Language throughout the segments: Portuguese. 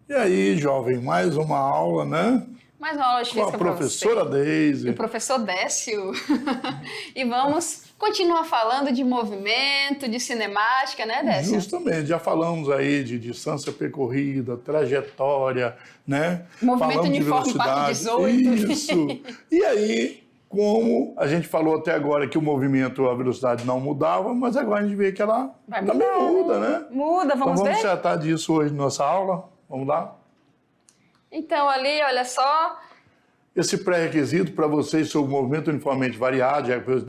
E aí, jovem, mais uma aula, né? Mais uma aula de Com a física para professora você. Deise. E o professor Décio. E vamos continuar falando de movimento, de cinemática, né, Décio? Justamente, já falamos aí de distância percorrida, trajetória, né? Movimento Falamos uniforme, de parte velocidade. 18. Isso. E aí, como a gente falou até agora que o movimento, a velocidade não mudava, mas agora a gente vê que ela Vai também mudar, muda, né? Muda, Então vamos vamos ver? tratar disso hoje na nossa aula. Vamos lá? Então, ali, olha só. Esse pré-requisito para vocês sobre o movimento uniformemente variado, já que vocês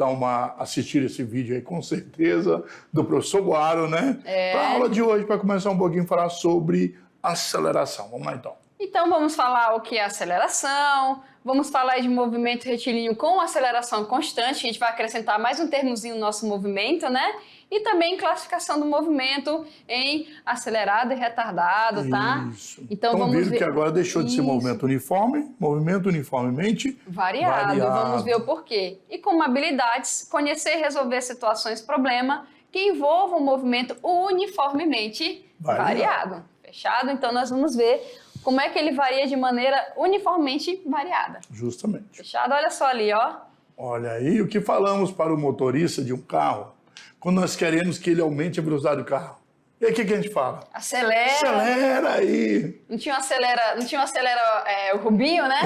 assistir esse vídeo aí com certeza, do professor Boaro, né? Para a aula de hoje, para começar um pouquinho a falar sobre aceleração. Vamos lá então. Então, vamos falar o que é aceleração, vamos falar de movimento retilíneo com aceleração constante, a gente vai acrescentar mais um termozinho no nosso movimento, né? E também classificação do movimento em acelerado e retardado, tá? Isso. Então Estão vamos vendo ver... que agora deixou de ser movimento uniforme, movimento uniformemente variado. Vamos ver o porquê. E como habilidades, conhecer e resolver situações problema que envolvam o movimento uniformemente variado. Fechado? Então nós vamos ver como é que ele varia de maneira uniformemente variada. Justamente. Fechado? Olha só ali, ó. Olha aí o que falamos para o motorista de um carro quando nós queremos que ele aumente a velocidade do carro. E aí o que a gente fala? Acelera. Acelera aí. Não tinha um acelera o Rubinho, né?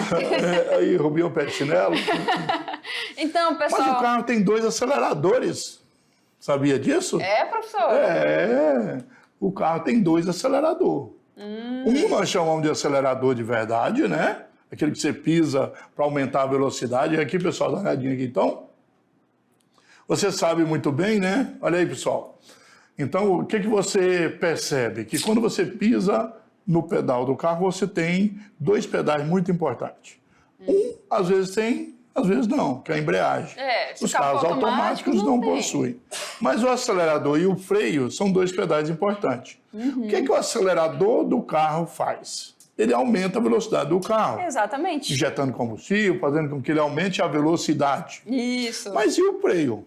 Aí, Rubinho pé de chinelo. Então, pessoal... Mas o carro tem 2 aceleradores. Sabia disso? É, professor? É. O carro tem 2 aceleradores. Um nós chamamos de acelerador de verdade, né? Aquele que você pisa para aumentar a velocidade. E aqui, pessoal, dá uma olhadinha aqui, então. Você sabe muito bem, né? Olha aí, pessoal. Então, o que você percebe? Que quando você pisa no pedal do carro, você tem 2 pedais muito importantes. Às vezes tem, às vezes não, que é a embreagem. Os carros automáticos não possuem. Mas o acelerador e o freio são 2 pedais importantes. O que o acelerador do carro faz? Ele aumenta a velocidade do carro. Exatamente. Injetando combustível, fazendo com que ele aumente a velocidade. Isso. Mas e o freio?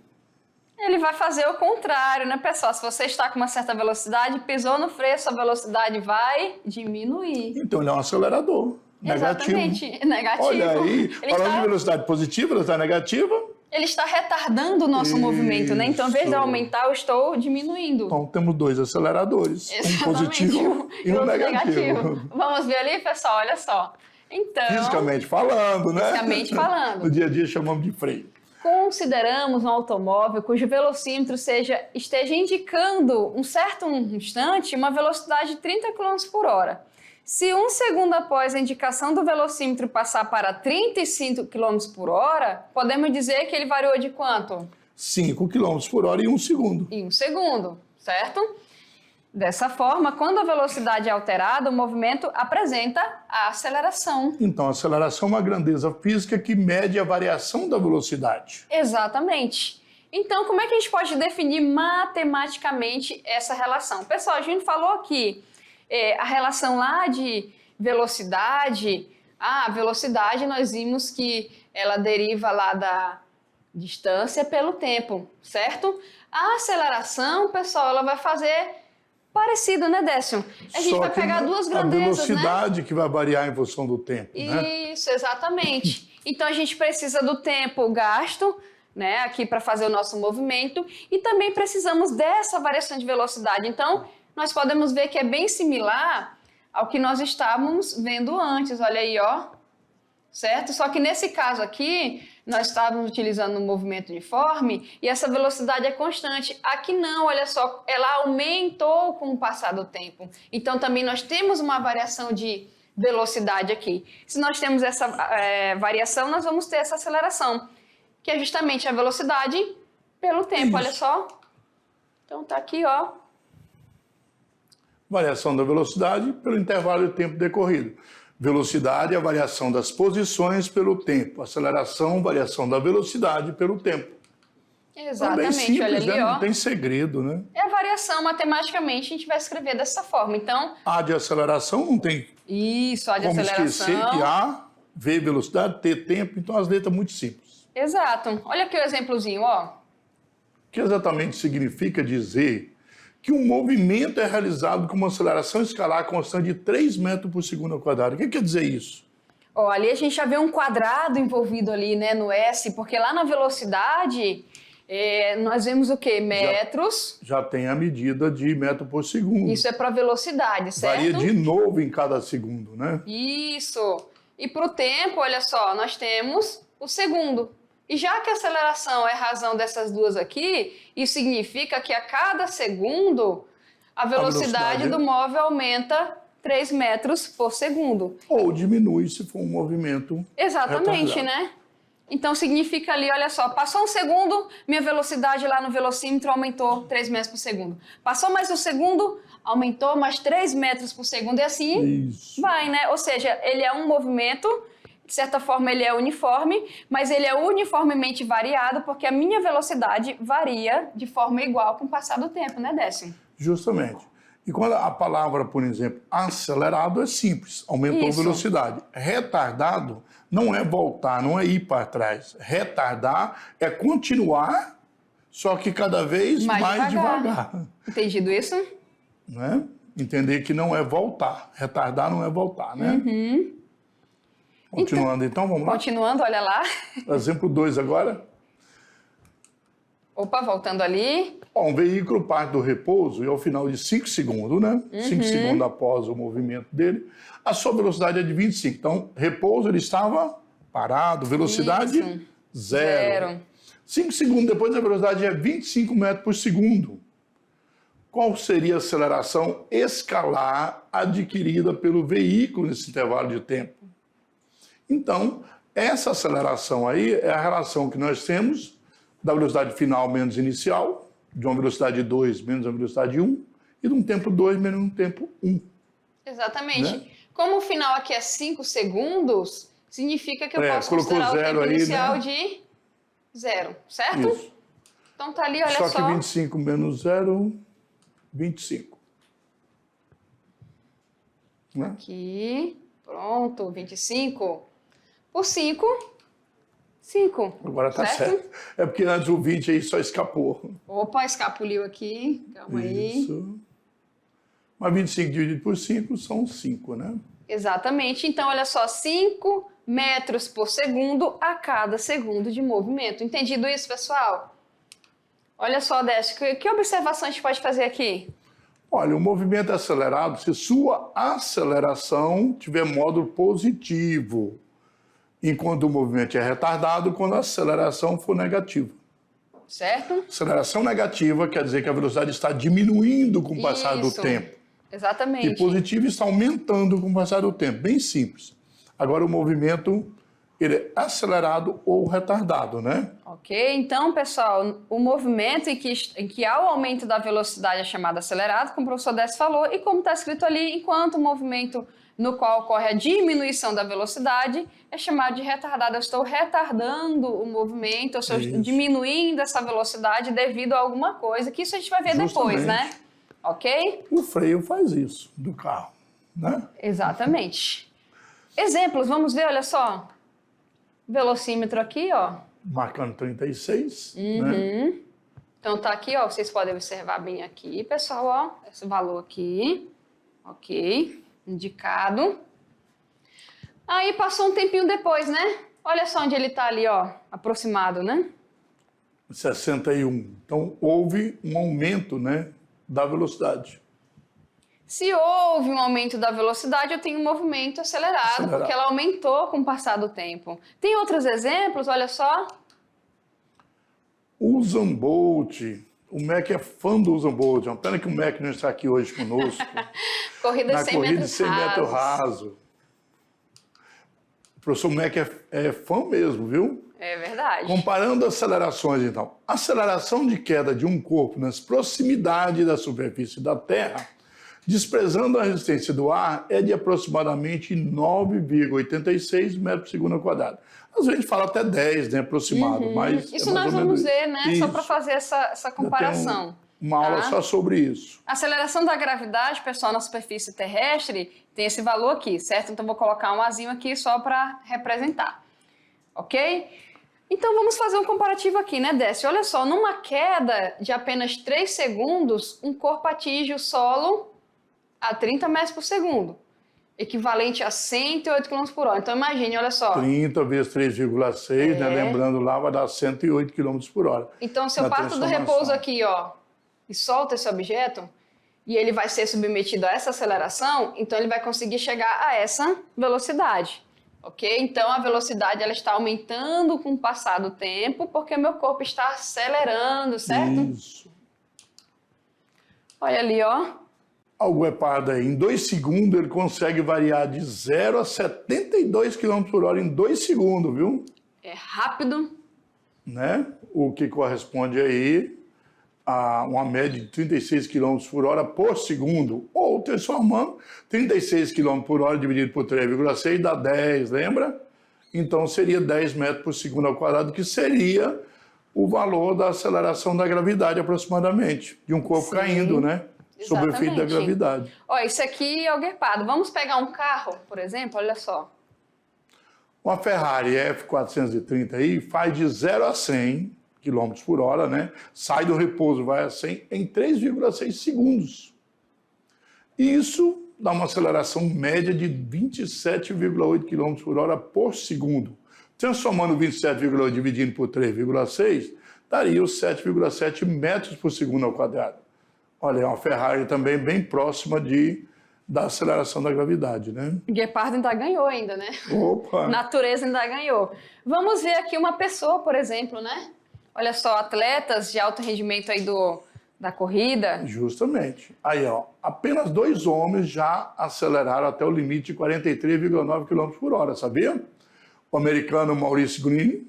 Ele vai fazer o contrário, né, pessoal? Se você está com uma certa velocidade, pisou no freio, sua velocidade vai diminuir. Então ele é um acelerador. Exatamente. Negativo. Negativo. Olha aí, falando de velocidade positiva, velocidade negativa. Ele está retardando o nosso movimento, né? Então, em vez de aumentar, eu estou diminuindo. Então, temos 2 aceleradores. Exatamente. Um positivo e um negativo. Vamos ver ali, pessoal? Olha só. Então... Fisicamente falando, né? Fisicamente falando. No dia a dia chamamos de freio. Consideramos um automóvel cujo velocímetro esteja indicando um certo instante uma velocidade de 30 km por hora. Se 1 segundo após a indicação do velocímetro passar para 35 km por hora, podemos dizer que ele variou de quanto? 5 km por hora em 1 segundo. Em 1 segundo, certo? Dessa forma, quando a velocidade é alterada, o movimento apresenta a aceleração. Então, a aceleração é uma grandeza física que mede a variação da velocidade. Exatamente. Então, como é que a gente pode definir matematicamente essa relação? Pessoal, a gente falou aqui a relação lá de velocidade. A velocidade nós vimos que ela deriva lá da distância pelo tempo, certo? A aceleração, pessoal, ela vai fazer... parecido, né, Décio? A gente vai pegar 2 grandezas, a velocidade, né? Que vai variar em função do tempo, né? Isso, exatamente. Então, a gente precisa do tempo gasto, né, aqui para fazer o nosso movimento, e também precisamos dessa variação de velocidade. Então, nós podemos ver que é bem similar ao que nós estávamos vendo antes. Olha aí, ó. Certo? Só que nesse caso aqui, nós estávamos utilizando um movimento uniforme e essa velocidade é constante. Aqui não, olha só, ela aumentou com o passar do tempo. Então também nós temos uma variação de velocidade aqui. Se nós temos essa variação, nós vamos ter essa aceleração, que é justamente a velocidade pelo tempo, olha só. Então tá aqui, ó. Variação da velocidade pelo intervalo de tempo decorrido. Velocidade é a variação das posições pelo tempo. Aceleração, variação da velocidade pelo tempo. Exatamente, simples, olha ali, né? ó. Não tem segredo, né? É a variação, matematicamente, a gente vai escrever dessa forma. Então, A de aceleração não tem isso, A de como aceleração. esquecer que A, V, velocidade, T, tempo. Então, as letras muito simples. Exato. Olha aqui o exemplozinho, ó. O que exatamente significa dizer que um movimento é realizado com uma aceleração escalar constante de 3 metros por segundo ao quadrado. O que quer dizer isso? Ó, ali a gente já vê um quadrado envolvido ali, né, no S, porque lá na velocidade nós vemos o quê? Metros. Já tem a medida de metro por segundo. Isso é para velocidade, certo? Varia de novo em cada segundo, né? Isso. E para o tempo, olha só, nós temos o segundo. E já que a aceleração é razão dessas duas aqui, isso significa que a cada segundo a velocidade do móvel aumenta 3 metros por segundo. Ou diminui se for um movimento Exatamente, retardado. né? Então significa ali, olha só, passou um segundo, minha velocidade lá no velocímetro aumentou 3 metros por segundo. Passou mais um segundo, aumentou mais 3 metros por segundo e assim Isso. vai, né? Ou seja, ele é um movimento, de certa forma ele é uniforme, mas ele é uniformemente variado porque a minha velocidade varia de forma igual com o passar do tempo, né, Décio? Justamente. E quando a palavra, por exemplo, acelerado é simples, aumentou Isso. a velocidade. Retardado não é voltar, não é ir para trás. Retardar é continuar, só que cada vez mais devagar. Entendido isso? Né? Entender que não é voltar. Retardar não é voltar, né? Continuando, então, vamos lá? Continuando, olha lá. Exemplo 2 agora. Opa, voltando ali. Um veículo parte do repouso e ao final de 5 segundos, né? 5 segundos após o movimento dele, a sua velocidade é de 25. Então, repouso, ele estava parado, velocidade Isso. zero. 5 segundos depois, a velocidade é 25 metros por segundo. Qual seria a aceleração escalar adquirida pelo veículo nesse intervalo de tempo? Então, essa aceleração aí é a relação que nós temos da velocidade final menos inicial, de uma velocidade 2 menos uma velocidade 1, e de um tempo 2 menos um tempo 1. Exatamente. Né? Como o final aqui é 5 segundos, significa que eu posso colocou considerar o zero tempo aí, inicial né? de 0, certo? Isso. Então tá ali, olha Só só. que 25 menos 0, 25. Né? Aqui, pronto, 25 por 5, 5. Agora tá certo. É porque antes o 20 aí só escapou. Opa, escapuliu aqui, calma aí. Isso. Mas 25 dividido por 5 são 5, né? Exatamente, então olha só, 5 metros por segundo a cada segundo de movimento. Entendido isso, pessoal? Olha só, Décio, que observação a gente pode fazer aqui? Olha, o movimento é acelerado se sua aceleração tiver módulo positivo, enquanto o movimento é retardado quando a aceleração for negativa. Certo? Aceleração negativa quer dizer que a velocidade está diminuindo com o passar do Isso. tempo. Exatamente. E positivo está aumentando com o passar do tempo. Bem simples. Agora o movimento ele é acelerado ou retardado, né? Ok, então, pessoal, o movimento em que há o aumento da velocidade é chamado acelerado, como o professor Décio falou, e como está escrito ali, enquanto o movimento no qual ocorre a diminuição da velocidade é chamado de retardado. Eu estou retardando o movimento, eu estou diminuindo essa velocidade devido a alguma coisa, que isso a gente vai ver depois, né? Ok? O freio faz isso do carro, né? Exatamente. Exemplos, vamos ver, olha só. Velocímetro aqui, ó. Marcando 36, né? Então tá aqui, ó, vocês podem observar bem aqui, pessoal, ó, esse valor aqui, ok, indicado. Aí passou um tempinho depois, né? Olha só onde ele tá ali, ó, aproximado, né? 61. Então houve um aumento, né, da velocidade. Se houve um aumento da velocidade, eu tenho um movimento acelerado, porque ela aumentou com o passar do tempo. Tem outros exemplos, olha só. O Usain Bolt, o Mac é fã do Usain Bolt, é uma pena que o Mac não está aqui hoje conosco. Corrida na 100 corrida de metros 100 metros rasos. raso. O professor Mac é fã mesmo, viu? É verdade. Comparando acelerações, então. A aceleração de queda de um corpo nas proximidades da superfície da Terra, desprezando a resistência do ar, é de aproximadamente 9,86 metros por segundo ao quadrado. Às vezes a gente fala até 10, né, aproximado, mas isso é mais nós ou vamos menos ver, né? isso. Só para fazer essa comparação. Uma aula só sobre isso. A aceleração da gravidade, pessoal, na superfície terrestre tem esse valor aqui, certo? Então vou colocar um azinho aqui só para representar, ok? Então vamos fazer um comparativo aqui, né, Décio? Olha só, numa queda de apenas 3 segundos, um corpo atinge o solo a 30 metros por segundo, equivalente a 108 km por hora. Então imagine, olha só. 30 vezes 3,6, né? Lembrando lá, vai dar 108 km por hora. Então se eu parto do repouso aqui, ó, e solto esse objeto, e ele vai ser submetido a essa aceleração, então ele vai conseguir chegar a essa velocidade. Ok? Então, a velocidade ela está aumentando com o passar do tempo, porque meu corpo está acelerando, certo? Isso. Olha ali, ó. O guepardo aí, em 2 segundos, ele consegue variar de 0 a 72 km por hora em 2 segundos, viu? É rápido. Né? O que corresponde aí a uma média de 36 km por hora por segundo, ou transformando 36 km por hora dividido por 3,6 dá 10, lembra? Então seria 10 metros por segundo ao quadrado, que seria o valor da aceleração da gravidade aproximadamente, de um corpo caindo, né? Sob o efeito da gravidade. Ó, isso aqui é o guepardo. Vamos pegar um carro, por exemplo, olha só. Uma Ferrari F430 aí faz de 0 a 100 km por hora, né? Sai do repouso, vai a 100 em 3,6 segundos. Isso dá uma aceleração média de 27,8 km por hora por segundo. Transformando 27,8 dividindo por 3,6, daria os 7,7 metros por segundo ao quadrado. Olha, é uma Ferrari também bem próxima da aceleração da gravidade, né? Guepardo ainda ganhou ainda, né? Opa! Natureza ainda ganhou. Vamos ver aqui uma pessoa, por exemplo, né? Olha só, atletas de alto rendimento aí da corrida. Justamente. Aí, ó, apenas 2 homens já aceleraram até o limite de 43,9 km por hora, sabia? O americano Maurice Green,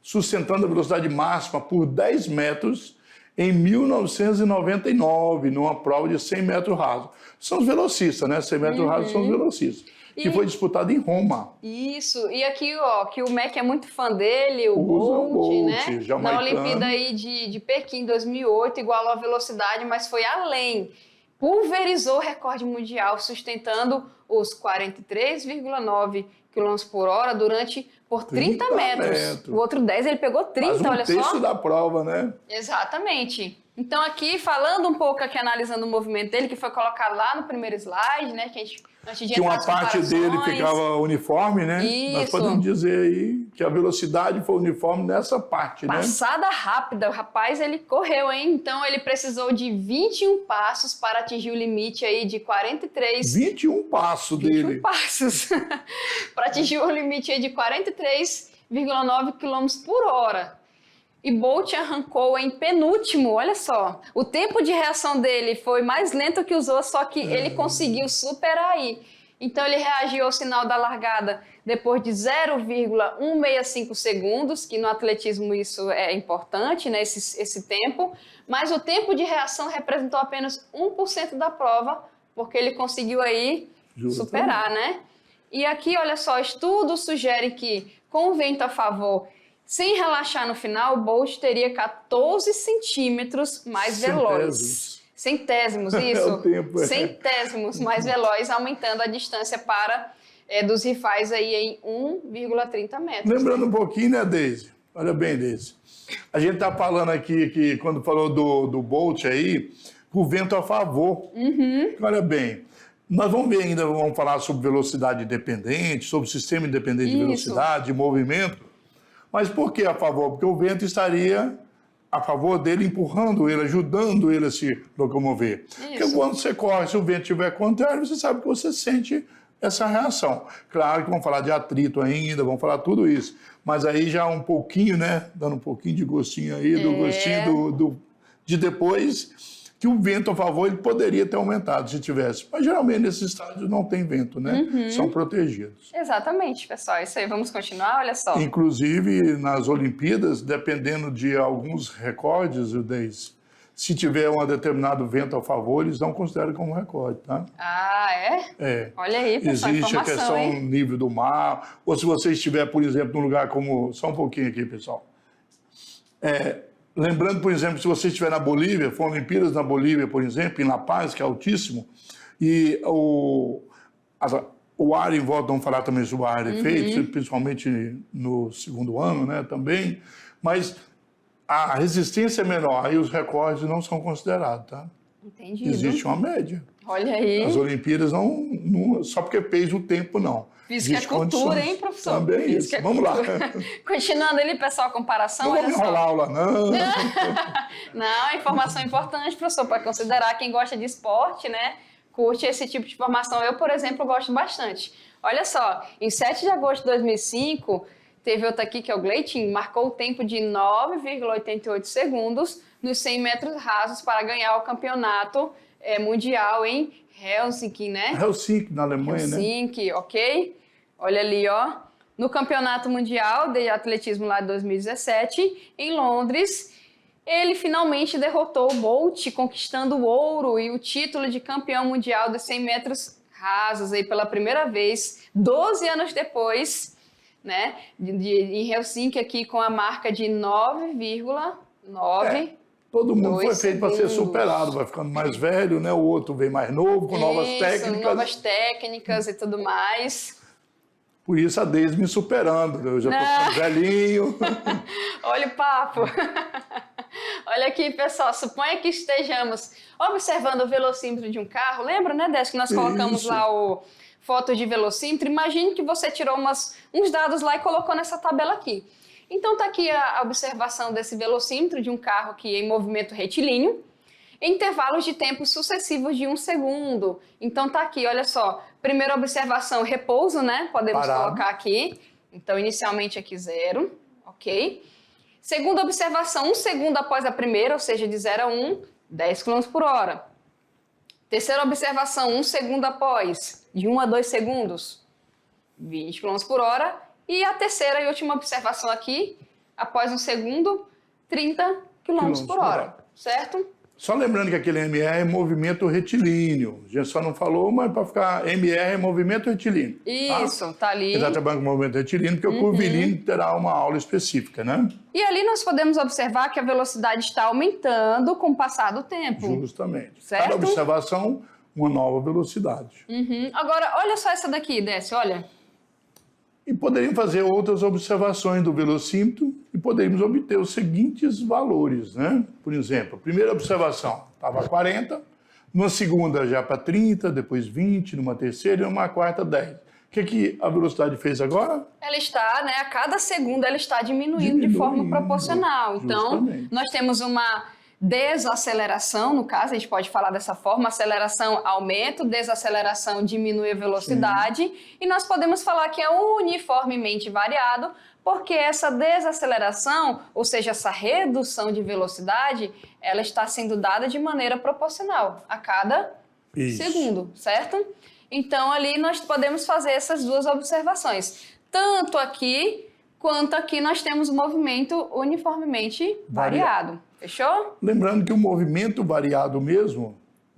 sustentando a velocidade máxima por 10 metros em 1999, numa prova de 100 metros rasos. São os velocistas, né? 100 metros rasos são os velocistas. Que foi disputado em Roma. Isso. E aqui, ó, que o Mac é muito fã dele, o Bolt, né? Jamaicano. Na Olimpíada aí de Pequim, 2008, igualou a velocidade, mas foi além. Pulverizou o recorde mundial, sustentando os 43,9 km por hora por 30 metros. O outro 10, ele pegou 30, olha só. Um terço da prova, né? Exatamente. Então aqui, falando um pouco aqui, analisando o movimento dele, que foi colocado lá no primeiro slide, né? Que a gente, antes de que uma parte dele ficava uniforme, né? Isso. Nós podemos dizer aí que a velocidade foi uniforme nessa parte, né? Passada rápida, o rapaz, ele correu, hein? Então ele precisou de 21 passos para atingir o limite aí de 43... 21 passos dele. 21 passos. Para atingir o limite aí de 43,9 km por hora. E Bolt arrancou em penúltimo, olha só. O tempo de reação dele foi mais lento que os outros, só que ele conseguiu superar aí. Então ele reagiu ao sinal da largada depois de 0,165 segundos, que no atletismo isso é importante, né, esse tempo. Mas o tempo de reação representou apenas 1% da prova, porque ele conseguiu aí superar, né? E aqui, olha só, estudos sugerem que com o vento a favor, sem relaxar no final, o Bolt teria 14 centímetros mais veloz. Centésimos, isso. É o tempo, Centésimos mais veloz, aumentando a distância dos rivais aí em 1,30 metros. Lembrando um pouquinho, né, Deise? Olha bem, Deise. A gente está falando aqui que quando falou do Bolt aí, o vento a favor. Olha bem, nós vamos ver ainda, vamos falar sobre velocidade independente, sobre sistema independente de velocidade, de movimento. Mas por que a favor? Porque o vento estaria a favor dele, empurrando ele, ajudando ele a se locomover. Porque quando você corre, se o vento estiver contrário, você sabe que você sente essa reação. Claro que vamos falar de atrito ainda, vamos falar tudo isso. Mas aí já um pouquinho, né? Dando um pouquinho de gostinho aí, do gostinho de depois, que o vento a favor ele poderia ter aumentado se tivesse. Mas geralmente nesses estádios não tem vento, né? São protegidos. Exatamente, pessoal. Isso aí, vamos continuar, olha só. Inclusive, nas Olimpíadas, dependendo de alguns recordes, se tiver um determinado vento a favor, eles não consideram como recorde, tá? Ah, é? É. Olha aí, pessoal, existe informação, a questão hein? nível do mar, ou se você estiver, por exemplo, num lugar como... Só um pouquinho aqui, pessoal. Lembrando, por exemplo, se você estiver na Bolívia, foram Olimpíadas na Bolívia, por exemplo, em La Paz, que é altíssimo, e O ar em volta, vamos falar também sobre o ar efeito, principalmente no segundo ano, né, também. Mas a resistência é menor, aí os recordes não são considerados, tá? Entendido. Existe uma média. Olha aí. As Olimpíadas não só porque fez o tempo, não. Física é cultura, hein, professor? Também Física isso. Vamos lá. Continuando ali, pessoal, a comparação, Não olha vamos só. enrolar a aula, não. Não, informação importante, professor, para considerar quem gosta de esporte, né? Curte esse tipo de informação. Eu, por exemplo, gosto bastante. Olha só, em 7 de agosto de 2005, teve outro aqui que é o Gleitin, marcou o tempo de 9,88 segundos nos 100 metros rasos para ganhar o campeonato mundial em Helsinki, né? Helsinki, na Alemanha, né? Helsinki, ok? Olha ali, ó. No Campeonato Mundial de Atletismo lá de 2017, em Londres, ele finalmente derrotou o Bolt, conquistando o ouro e o título de campeão mundial dos 100 metros rasos aí pela primeira vez, 12 anos depois, né? Em Helsinki aqui com a marca de 9,9. Todo mundo foi feito para ser segundos. superado, vai ficando mais velho, né? O outro vem mais novo, com novas técnicas. Novas técnicas e tudo mais. Por isso a Deise me superando, eu já estou ficando velhinho. Olha o papo. Olha aqui, pessoal, suponha que estejamos observando o velocímetro de um carro. Lembra, né, Décio, que nós colocamos Isso. lá o foto de velocímetro? Imagine que você tirou uns dados lá e colocou nessa tabela aqui. Então tá aqui a observação desse velocímetro de um carro aqui em movimento retilíneo, em intervalos de tempo sucessivos de 1 segundo. Então tá aqui, olha só. Primeira observação, repouso, né? Podemos colocar aqui. Então, inicialmente aqui 0, ok? Segunda observação, 1 segundo após a primeira, ou seja, de 0 a 1, 10 km por hora. Terceira observação, 1 segundo após, de 1 a 2 segundos, 20 km por hora. E a terceira e última observação aqui, após 1 segundo, 30 km por hora, certo? Só lembrando que aquele MR é movimento retilíneo. A gente só não falou, mas para ficar MR é movimento retilíneo. Isso, tá ali. Ele está trabalhando com movimento retilíneo, porque o curvilíneo terá uma aula específica, né? E ali nós podemos observar que a velocidade está aumentando com o passar do tempo. Justamente. Certo? Cada observação, uma nova velocidade. Agora, olha só essa daqui, Décio, olha. E poderíamos fazer outras observações do velocímetro e poderíamos obter os seguintes valores, né? Por exemplo, a primeira observação estava 40, numa segunda já para 30, depois 20, numa terceira e numa quarta 10. O que a velocidade fez agora? Ela está, né, a cada segundo ela está diminuindo de forma proporcional. Então, Justamente. nós temos uma desaceleração, no caso, a gente pode falar dessa forma, aceleração aumenta, desaceleração diminui a velocidade, e nós podemos falar que é uniformemente variado, porque essa desaceleração, ou seja, essa redução de velocidade, ela está sendo dada de maneira proporcional a cada segundo, certo? Então, ali nós podemos fazer essas duas observações. Tanto aqui, quanto aqui nós temos o movimento uniformemente variado. Fechou? Lembrando que o movimento variado mesmo,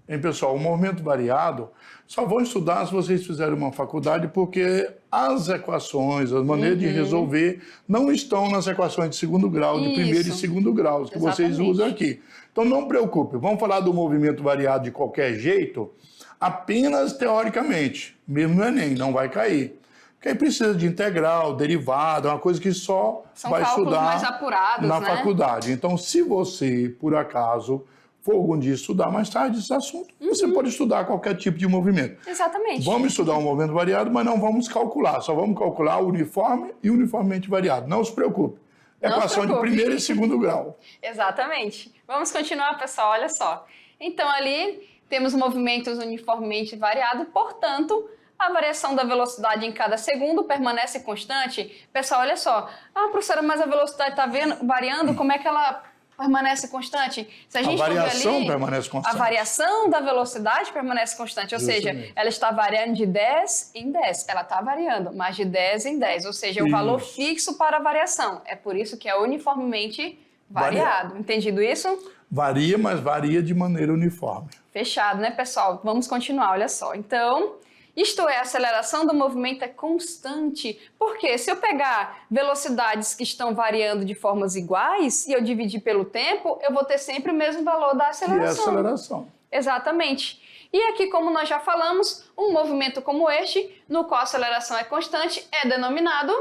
hein, pessoal, o movimento variado, só vão estudar se vocês fizerem uma faculdade, porque as equações, as maneiras de resolver, não estão nas equações de segundo grau, de primeiro e segundo grau, que vocês usam aqui. Então não preocupe, vamos falar do movimento variado de qualquer jeito, apenas teoricamente, mesmo no Enem, não vai cair. Porque aí precisa de integral, derivada, uma coisa que só vai estudar mais apurados, na né? faculdade. Então, se você, por acaso, for algum dia estudar mais tarde esse assunto, você pode estudar qualquer tipo de movimento. Exatamente. Vamos estudar um movimento variado, mas não vamos calcular. Só vamos calcular o uniforme e uniformemente variado. Não se preocupe. Equação de primeiro e segundo grau. Exatamente. Vamos continuar, pessoal. Olha só. Então, ali temos movimentos uniformemente variados, portanto, a variação da velocidade em cada segundo permanece constante. Pessoal, olha só. Ah, professora, mas a velocidade está variando, como é que ela permanece constante? Se a gente variação for ver ali, permanece constante. A variação da velocidade permanece constante, ou seja, ela está variando de 10 em 10. Ela está variando, mas de 10 em 10, ou seja, o valor fixo para a variação. É por isso que é uniformemente variado. Entendido isso? Varia, mas varia de maneira uniforme. Fechado, né, pessoal? Vamos continuar, olha só. Então, isto é, a aceleração do movimento é constante. Porque se eu pegar velocidades que estão variando de formas iguais e eu dividir pelo tempo, eu vou ter sempre o mesmo valor da aceleração. E é aceleração. Exatamente. E aqui, como nós já falamos, um movimento como este, no qual a aceleração é constante, é denominado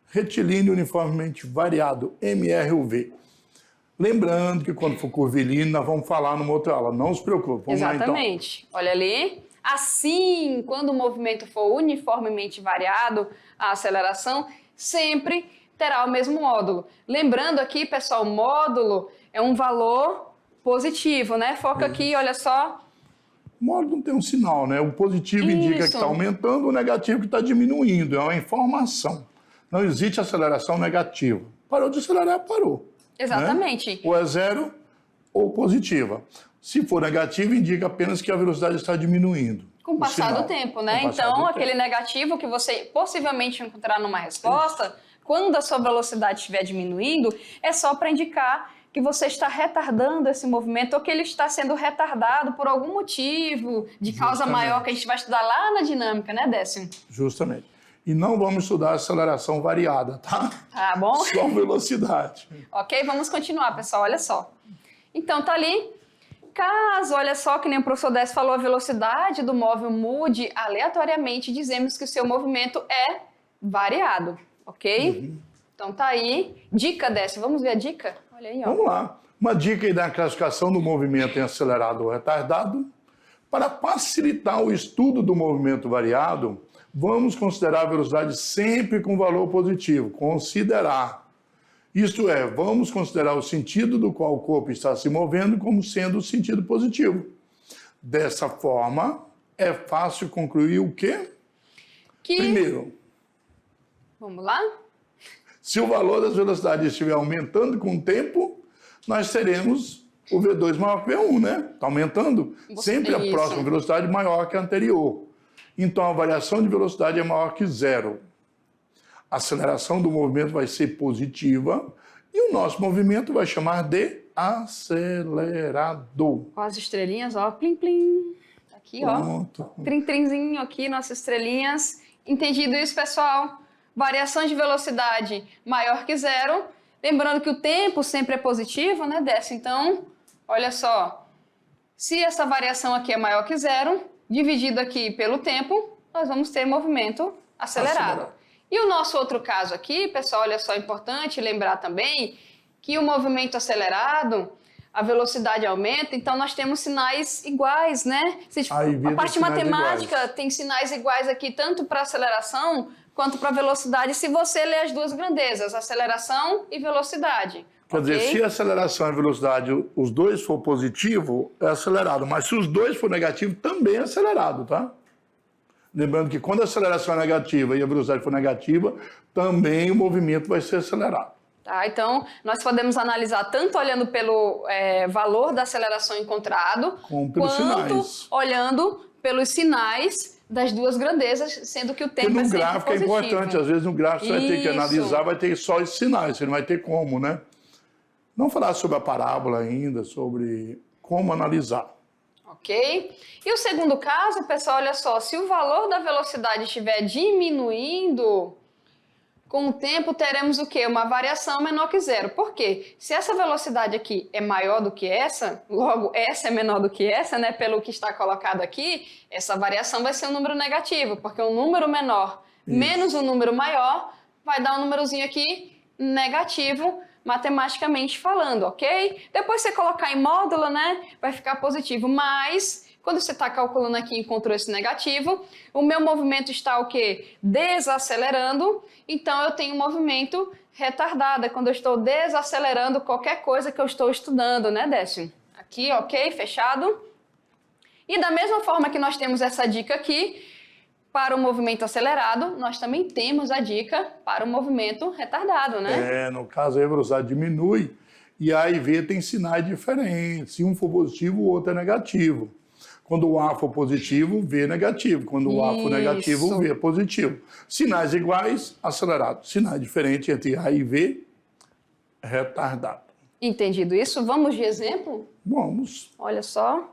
retilíneo uniformemente variado, MRUV. Lembrando que quando for curvilíneo, nós vamos falar numa outra aula. Não se preocupe. Vamos exatamente. Lá, então. Olha ali. Assim, quando o movimento for uniformemente variado, a aceleração sempre terá o mesmo módulo. Lembrando aqui, pessoal, módulo é um valor positivo, né? Foca aqui, olha só. O módulo não tem um sinal, né? O positivo indica que está aumentando, o negativo que está diminuindo. É uma informação. Não existe aceleração negativa. Parou de acelerar, parou. Exatamente. Né? Ou é zero ou positiva. Se for negativo, indica apenas que a velocidade está diminuindo. Com o passar do tempo, né? Então, aquele negativo que você possivelmente encontrar numa resposta, quando a sua velocidade estiver diminuindo, é só para indicar que você está retardando esse movimento ou que ele está sendo retardado por algum motivo de causa maior que a gente vai estudar lá na dinâmica, né, Décio? Justamente. E não vamos estudar aceleração variada, tá? Tá bom? Só velocidade. Ok, vamos continuar, pessoal, olha só. Então, tá ali. Caso, olha só, que nem o professor Décio falou, a velocidade do móvel mude aleatoriamente, dizemos que o seu movimento é variado, ok? Então, tá aí. Dica, Décio, vamos ver a dica? Olha aí, ó. Vamos lá. Uma dica aí da classificação do movimento em acelerado ou retardado. Para facilitar o estudo do movimento variado, vamos considerar a velocidade sempre com valor positivo. Considerar. Isto é, vamos considerar o sentido do qual o corpo está se movendo como sendo o sentido positivo. Dessa forma, é fácil concluir o quê? Primeiro, vamos lá? Se o valor das velocidades estiver aumentando com o tempo, nós teremos o V2 maior que o V1, né? Está aumentando. Sempre a próxima velocidade maior que a anterior. Então, a variação de velocidade é maior que zero. A aceleração do movimento vai ser positiva e o nosso movimento vai chamar de acelerador. Com as estrelinhas, ó, plim, plim. Aqui, pronto. Ó. Trim, trimzinho aqui, nossas estrelinhas. Entendido isso, pessoal? Variação de velocidade maior que zero. Lembrando que o tempo sempre é positivo, né, Décio? Então, olha só. Se essa variação aqui é maior que zero, dividido aqui pelo tempo, nós vamos ter movimento acelerado. E o nosso outro caso aqui, pessoal, olha só, é importante lembrar também que o movimento acelerado, a velocidade aumenta, então nós temos sinais iguais, né? A parte matemática tem sinais iguais aqui, tanto para aceleração quanto para velocidade, se você ler as duas grandezas, aceleração e velocidade. Quer dizer, se a aceleração e a velocidade, os dois for positivo, é acelerado. Mas se os dois for negativo, também é acelerado, tá? Lembrando que quando a aceleração é negativa e a velocidade for negativa, também o movimento vai ser acelerado. Tá, então, nós podemos analisar tanto olhando pelo valor da aceleração encontrado, quanto olhando pelos sinais das duas grandezas, sendo que o tempo é sempre positivo. Porque no gráfico é importante, às vezes no gráfico você vai ter que analisar, vai ter só os sinais, você não vai ter como, né? Não falar sobre a parábola ainda, sobre como analisar. Ok? E o segundo caso, pessoal, olha só, se o valor da velocidade estiver diminuindo, com o tempo teremos o quê? Uma variação menor que zero. Por quê? Se essa velocidade aqui é maior do que essa, logo essa é menor do que essa, né? Pelo que está colocado aqui, essa variação vai ser um número negativo, porque um número menor menos um número maior vai dar um númerozinho aqui negativo, matematicamente falando, ok? Depois você colocar em módulo, né, vai ficar positivo, mas quando você está calculando aqui e encontrou esse negativo, o meu movimento está o quê? Desacelerando, então eu tenho um movimento retardado, é quando eu estou desacelerando qualquer coisa que eu estou estudando, né, Décio? Aqui, ok, fechado. E da mesma forma que nós temos essa dica aqui, para o movimento acelerado, nós também temos a dica para o movimento retardado, né? No caso aí a velocidade diminui e A e V tem sinais diferentes. Se um for positivo, o outro é negativo. Quando o A for positivo, o V é negativo. Quando o A for negativo, o V é positivo. Sinais iguais, acelerado. Sinais diferentes entre A e V, retardado. Entendido isso? Vamos de exemplo? Vamos. Olha só.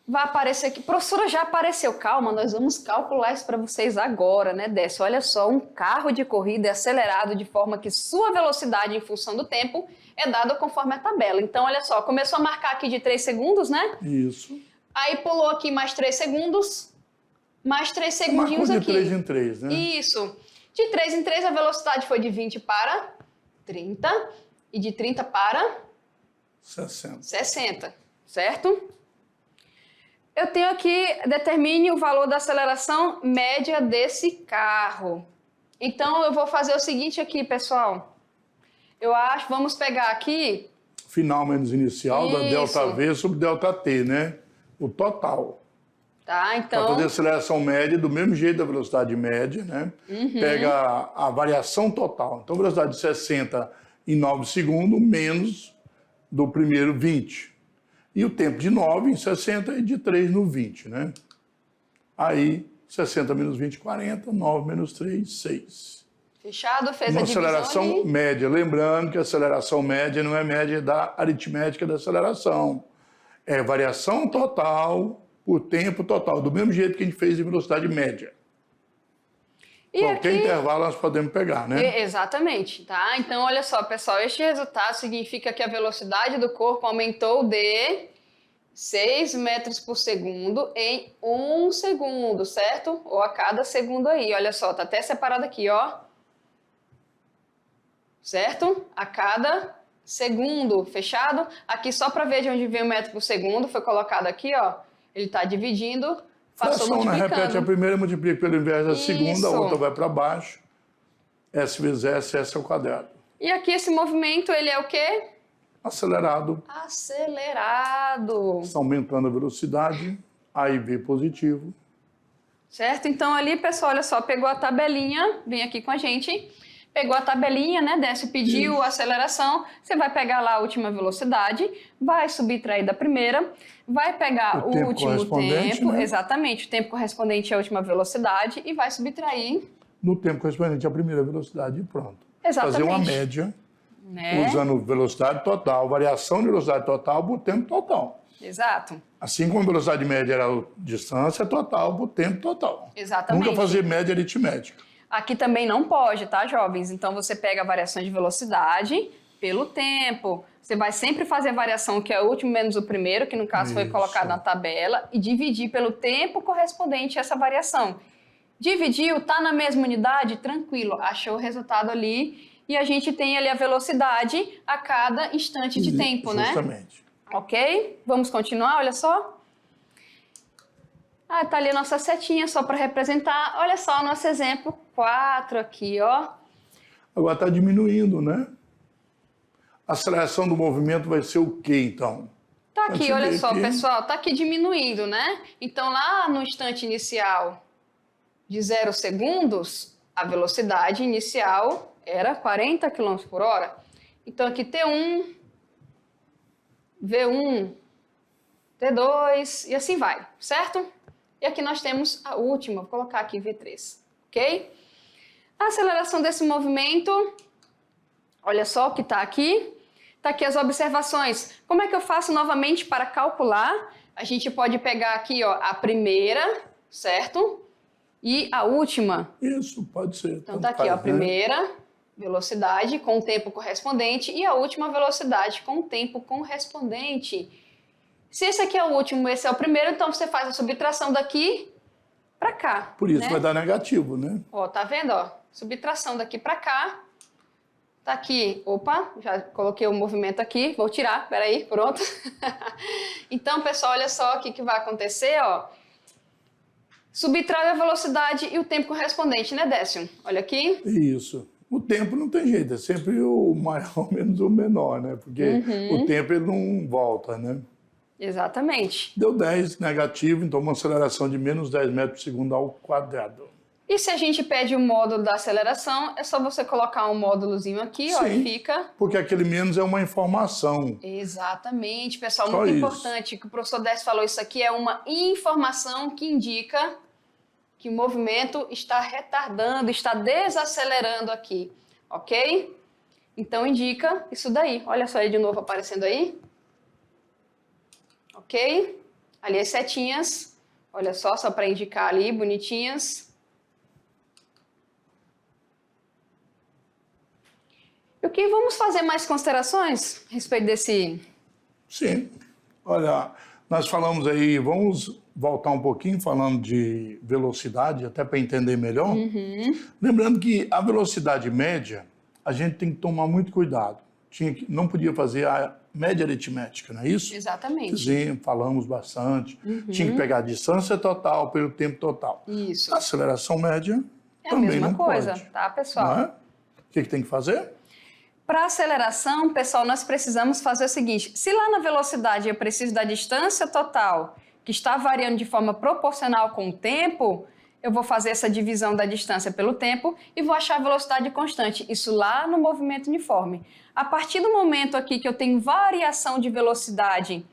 Vai aparecer aqui. Professora, já apareceu. Calma, nós vamos calcular isso para vocês agora, né, Décio? Olha só, um carro de corrida é acelerado de forma que sua velocidade em função do tempo é dada conforme a tabela. Então, olha só, começou a marcar aqui de 3 segundos, né? Isso. Aí pulou aqui mais 3 segundos, mais 3 segundinhos Marcou aqui. de 3 em 3, né? Isso. De 3 em 3, a velocidade foi de 20 para 30 e de 30 para 60, certo? Eu tenho aqui, determine o valor da aceleração média desse carro. Então, eu vou fazer o seguinte aqui, pessoal. Vamos pegar aqui... Final menos inicial da Isso. ΔV sobre ΔT, né? O total. Tá, então... Para fazer a aceleração média, do mesmo jeito da velocidade média, né? Pega a variação total. Então, velocidade de 60 em 9 segundos, menos do primeiro 20. E o tempo de 9 em 60 e de 3 no 20, né? Aí, 60 menos 20, 40, 9 menos 3, 6. Fechado, fez Uma a divisão aceleração ali. média. Lembrando que a aceleração média não é média da aritmética da aceleração. É variação total por tempo total, do mesmo jeito que a gente fez em velocidade média. E Qualquer aqui... intervalo nós podemos pegar, né? Exatamente, tá? Então, olha só, pessoal, este resultado significa que a velocidade do corpo aumentou de 6 metros por segundo em 1 segundo, certo? Ou a cada segundo aí, olha só, tá até separado aqui, ó. Certo? A cada segundo, fechado? Aqui só para ver de onde vem o metro por segundo, foi colocado aqui, ó. Ele tá dividindo, passou Fração, né? multiplicando. Repete a primeira, multiplica pelo inverso da segunda, a Isso. outra vai para baixo. S vezes S, S ao quadrado. E aqui esse movimento, ele é o quê? Acelerado. Acelerado. Está aumentando a velocidade, A e B positivo. Certo? Então ali, pessoal, olha só, pegou a tabelinha, vem aqui com a gente, pegou a tabelinha, né, Décio pediu a aceleração, você vai pegar lá a última velocidade, vai subtrair da primeira, vai pegar o tempo último correspondente, tempo, né? exatamente, o tempo correspondente à última velocidade e vai subtrair. No tempo correspondente à primeira velocidade e pronto. Exatamente. Fazer uma média, Né? usando velocidade total, variação de velocidade total por tempo total. Exato. Assim como a velocidade média era a distância total por tempo total. Exatamente. Nunca fazer média aritmética. Aqui também não pode, tá, jovens? Então você pega a variação de velocidade pelo tempo. Você vai sempre fazer a variação que é o último menos o primeiro, que no caso foi Isso. colocado na tabela, e dividir pelo tempo correspondente a essa variação. Dividiu, tá na mesma unidade? Tranquilo, achou o resultado ali e a gente tem ali a velocidade a cada instante de tempo, né? Justamente. Ok? Vamos continuar, olha só. Ah, tá ali a nossa setinha só para representar. Olha só o nosso exemplo 4 aqui, ó. Agora está diminuindo, né? A aceleração do movimento vai ser o quê, então? Tá aqui, Pode olha ver só, aqui. pessoal, tá aqui diminuindo, né? Então, lá no instante inicial de 0 segundos, a velocidade inicial era 40 km por hora. Então, aqui T1, V1, T2 e assim vai, certo? E aqui nós temos a última, vou colocar aqui V3, ok? A aceleração desse movimento, olha só o que está aqui. Está aqui as observações. Como é que eu faço novamente para calcular? A gente pode pegar aqui, ó, a primeira, certo? E a última. Isso, pode ser. Então tá aqui, ó, a primeira velocidade com o tempo correspondente e a última velocidade com o tempo correspondente. Se esse aqui é o último, esse é o primeiro, então você faz a subtração daqui para cá. Por isso né? vai dar negativo, né? Ó, tá vendo, ó? Subtração daqui para cá. Tá aqui, opa, já coloquei o movimento aqui, vou tirar, peraí, pronto. Então, pessoal, olha só o que vai acontecer, ó. Subtrai a velocidade e o tempo correspondente, né, Décio? Olha aqui. Isso. O tempo não tem jeito, é sempre o maior menos o menor, né? Porque o tempo ele não volta, né? Exatamente. Deu 10 negativo, então uma aceleração de menos 10 metros por segundo ao quadrado. E se a gente pede o módulo da aceleração, é só você colocar um módulozinho aqui, ó, e fica... Porque aquele menos é uma informação. Exatamente, pessoal, Só muito isso. importante, que o professor Décio falou, isso aqui é uma informação que indica que o movimento está retardando, está desacelerando aqui, ok? Então indica isso daí. Olha só ele de novo aparecendo aí. Ok? Ali as setinhas, olha só para indicar ali, bonitinhas. E o que vamos fazer mais considerações a respeito desse... Sim. Olha, Nós falamos aí, vamos voltar um pouquinho falando de velocidade, até para entender melhor. Lembrando que a velocidade média, a gente tem que tomar muito cuidado. Não podia fazer a média aritmética, não é isso? Exatamente. Sim, falamos bastante. Tinha que pegar a distância total pelo tempo total. Isso. A aceleração média É a também mesma não coisa, pode, tá, pessoal? não é? O que tem que fazer? Para aceleração, pessoal, nós precisamos fazer o seguinte: se lá na velocidade eu preciso da distância total, que está variando de forma proporcional com o tempo, eu vou fazer essa divisão da distância pelo tempo e vou achar a velocidade constante. Isso lá no movimento uniforme. A partir do momento aqui que eu tenho variação de velocidade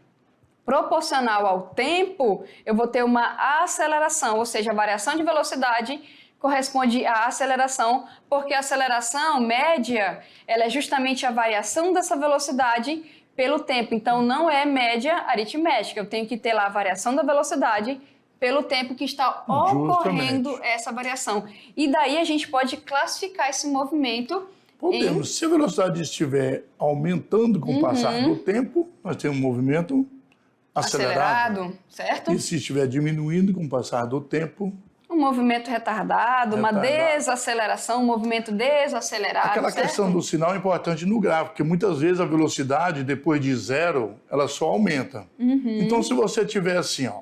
proporcional ao tempo, eu vou ter uma aceleração, ou seja, a variação de velocidade corresponde à aceleração, porque a aceleração média, ela é justamente a variação dessa velocidade pelo tempo. Então, não é média aritmética. Eu tenho que ter lá a variação da velocidade pelo tempo que está ocorrendo essa variação. E daí a gente pode classificar esse movimento Podemos. Se a velocidade estiver aumentando com o passar do tempo, nós temos um movimento acelerado. Certo? E se estiver diminuindo com o passar do tempo... Um movimento retardado, uma desaceleração, um movimento desacelerado. Aquela certo? questão do sinal é importante no gráfico, porque muitas vezes a velocidade, depois de zero, ela só aumenta. Então, se você tiver assim, ó,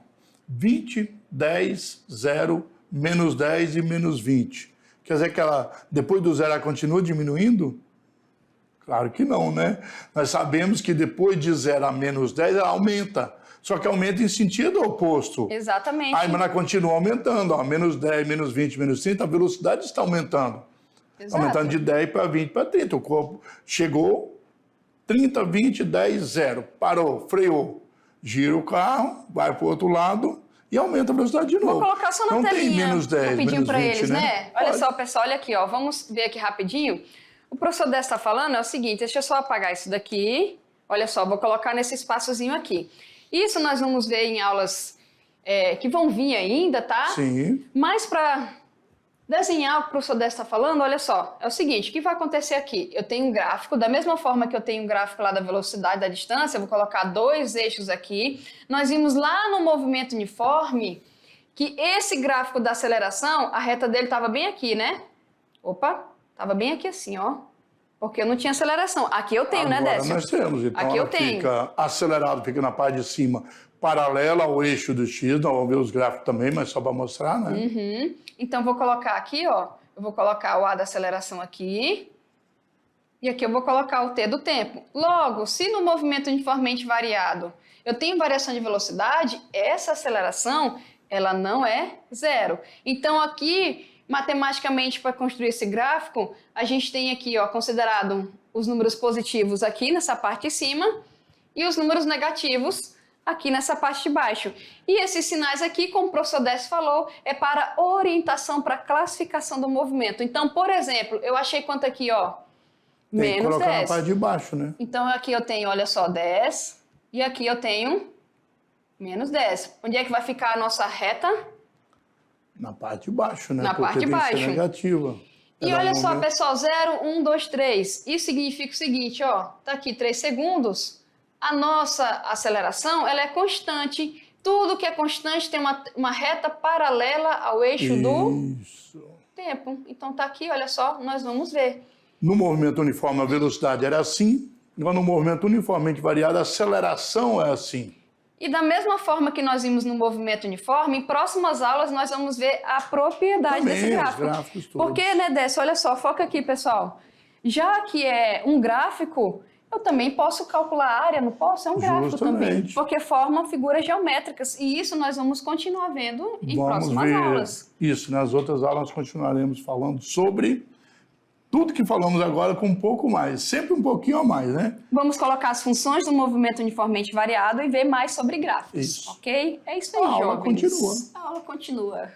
20, 10, 0, menos 10 e menos 20, quer dizer que ela, depois do zero, ela continua diminuindo? Claro que não, né? Nós sabemos que depois de 0 a menos 10, ela aumenta. Só que aumenta em sentido oposto. Exatamente. Aí ela continua aumentando, ó, menos 10, menos 20, menos 30, a velocidade está aumentando. Exato. Aumentando de 10 para 20 para 30. O corpo chegou, 30, 20, 10, 0. Parou, freou. Gira o carro, vai para o outro lado e aumenta a velocidade de novo. Vou colocar só na não telinha, tem menos 10, rapidinho para 20, eles, né? Olha Pode. só, pessoal, olha aqui, ó. Vamos ver aqui rapidinho. O professor Décio está falando é o seguinte, deixa eu só apagar isso daqui. Olha só, vou colocar nesse espaçozinho aqui. Isso nós vamos ver em aulas que vão vir ainda, tá? Sim. Mas para desenhar o que o professor Décio está falando, olha só, é o seguinte, o que vai acontecer aqui? Eu tenho um gráfico, da mesma forma que eu tenho um gráfico lá da velocidade, da distância, eu vou colocar 2 eixos aqui. Nós vimos lá no movimento uniforme que esse gráfico da aceleração, a reta dele estava bem aqui, né? Opa, estava bem aqui assim, ó. Porque eu não tinha aceleração. Aqui eu tenho, Agora né, Décio? nós temos. Então, aqui eu ela tenho. fica acelerado, fica na parte de cima, paralela ao eixo do X. Nós vamos ver os gráficos também, mas só para mostrar, né? Então, vou colocar aqui, ó. Eu vou colocar o A da aceleração aqui. E aqui eu vou colocar o T do tempo. Logo, se no movimento uniformemente variado eu tenho variação de velocidade, essa aceleração, ela não é zero. Então, aqui... Matematicamente, para construir esse gráfico, a gente tem aqui, ó, considerado os números positivos aqui nessa parte de cima e os números negativos aqui nessa parte de baixo. E esses sinais aqui, como o professor Décio falou, é para orientação, para classificação do movimento. Então, por exemplo, eu achei quanto aqui, ó? Tem que Menos colocar 10. na parte de baixo, né? Então, aqui eu tenho, olha só, 10 e aqui eu tenho menos 10. Onde é que vai ficar a nossa reta? Na parte de baixo, né? Na Porque parte de tem que ser baixo. negativa. E olha só, pessoal, 0, 1, 2, 3. Isso significa o seguinte, ó, tá aqui 3 segundos. A nossa aceleração, ela é constante. Tudo que é constante tem uma reta paralela ao eixo do tempo. Então tá aqui, olha só, nós vamos ver. No movimento uniforme, a velocidade era assim. Agora, no movimento uniformemente variado, a aceleração é assim. E da mesma forma que nós vimos no movimento uniforme, em próximas aulas nós vamos ver a propriedade Também, desse gráfico. os gráficos todos. Porque, né, Décio, olha só, foca aqui, pessoal. Já que é um gráfico, eu também posso calcular a área, não posso? É um gráfico também. Justamente. Porque formam figuras geométricas. E isso nós vamos continuar vendo em Vamos próximas ver aulas. isso. Nas outras aulas nós continuaremos falando sobre tudo que falamos agora com um pouco mais. Sempre um pouquinho a mais, né? Vamos colocar as funções do movimento uniformemente variado e ver mais sobre gráficos. Isso. Ok? É isso aí, A aula jovens. continua. A aula continua.